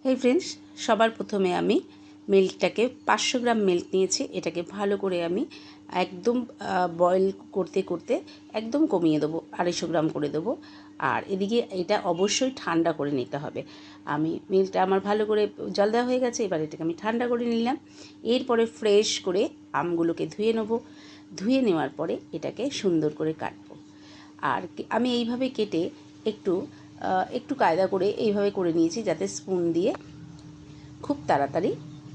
এই ফ্রেন্ডস, সবার প্রথমে আমি মিল্কটাকে 500 গ্রাম মিল্ক নিয়েছি। এটাকে ভালো করে আমি একদম বয়েল করতে করতে একদম কমিয়ে দেবো, 250 গ্রাম করে দেবো। আর এদিকে এটা অবশ্যই ঠান্ডা করে নিতে হবে। আমি মিল্কটা আমার ভালো করে জল দেওয়া হয়ে গেছে, এবার এটাকে আমি ঠান্ডা করে নিলাম। এরপরে ফ্রেশ করে আমগুলোকে ধুয়ে নেবো। ধুয়ে নেওয়ার পরে এটাকে সুন্দর করে কাটবো। আর আমি এইভাবে কেটে একটু একটু কায়দা করে এইভাবে করে নিয়েছি যাতে স্পুন দিয়ে খুব তাড়াতাড়ি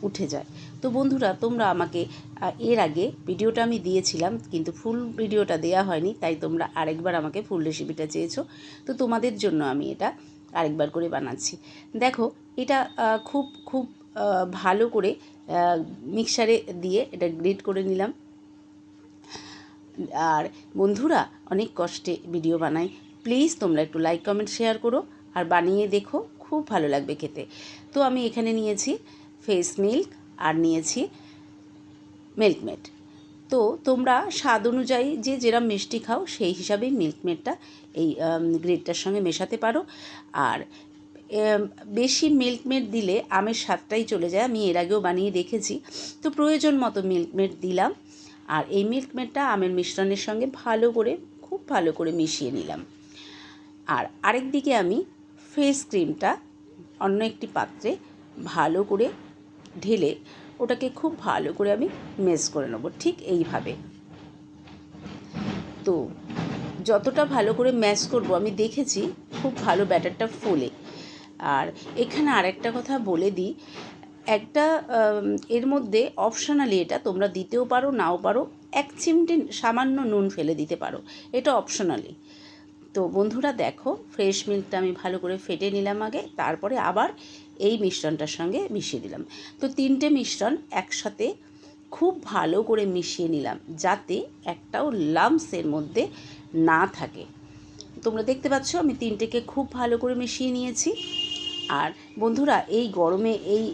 উঠে যায়। তো বন্ধুরা, তোমরা আমাকে এর আগে ভিডিওটা আমি দিয়েছিলাম, কিন্তু ফুল ভিডিওটা দেওয়া হয়নি, তাই তোমরা আরেকবার আমাকে ফুল রেসিপিটা চেয়েছো। তো তোমাদের জন্য আমি এটা আরেকবার করে বানাচ্ছি। দেখো, এটা খুব খুব ভালো করে মিক্সারে দিয়ে এটা গ্রেট করে নিলাম। আর বন্ধুরা, অনেক কষ্টে ভিডিও বানাই, প্লিজ তোমরা একটু লাইক কমেন্ট শেয়ার করো আর বানিয়ে দেখো, খুব ভালো লাগবে খেতে। তো আমি এখানে নিয়েছি ফ্রেশ মিল্ক আর নিয়েছি মিল্কমেড। তো তোমরা স্বাদ অনুযায়ী যে যেরম মিষ্টি খাও সেই হিসাবেই মিল্কমেডটা এই গ্রেটটার সঙ্গে মেশাতে পারো। আর বেশি মিল্কমেড দিলে আমের স্বাদটাই চলে যায়, আমি এর আগেও বানিয়ে দেখেছি। তো প্রয়োজন মতো মিল্কমেড দিলাম। আর এই মিল্কমেডটা আমের মিশ্রণের সঙ্গে ভালো করে, খুব ভালো করে মিশিয়ে নিলাম। আর আরেক দিকে আমি ফেস ক্রিমটা অন্য একটি পাত্রে ভালো করে ঢেলে ওটাকে খুব ভালো করে আমি মেস করে নেব, ঠিক এইভাবে। তো যতটা ভালো করে ম্যাশ করব, আমি দেখেছি খুব ভালো ব্যাটারটা ফোলে। আর এখানে আরেকটা কথা বলে দিই, একটা এর মধ্যে অপশনালি, এটা তোমরা দিতেও পারো নাও পারো, 1 চিমটে সামান্য নুন ফেলে দিতে পারো, এটা অপশনালি। তো বন্ধুরা দেখো, ফ্রেশ মিল্কটা আমি ভালো করে ফেটে নিলাম আগে, তারপরে আবার এই মিশ্রণটার সঙ্গে মিশিয়ে দিলাম। তো 3টে মিশ্রণ একসাথে খুব ভালো করে মিশিয়ে নিলাম, যাতে একটাও লাম্পসের মধ্যে না থাকে। তোমরা দেখতে পাচ্ছ আমি 3টেকে খুব ভালো করে মিশিয়ে নিয়েছি। আর বন্ধুরা, এই গরমে এই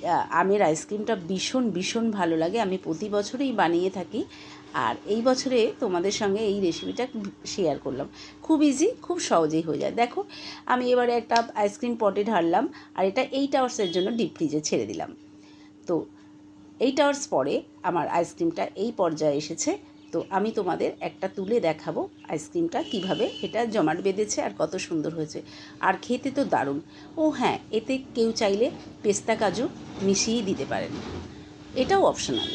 আমের আইসক্রিমটা ভীষণ ভীষণ ভালো লাগে, আমি প্রতি বছরেই বানিয়ে থাকি। আর এই বছরে তোমাদের সঙ্গে এই রেসিপিটা শেয়ার করলাম। খুব ইজি, খুব সহজেই হয়ে যায়। দেখো, আমি এবারে একটা আইসক্রিম পটে ঢাললাম, আর এটা 8 আওয়ার্সের জন্য ডিপ ফ্রিজে ছেড়ে দিলাম। তো 8 আওয়ার্স পরে আমার আইসক্রিমটা এই পর্যায়ে এসেছে। তো আমি তোমাদের একটা তুলে দেখাবো আইসক্রিমটা কিভাবে এটা জমাট বেঁধেছে আর কত সুন্দর হয়েছে। আর খেতে তো দারুণ। ও হ্যাঁ, এতে কেউ চাইলে পেস্তা কাজু মিশিয়ে দিতে পারেন, এটাও অপশনাল।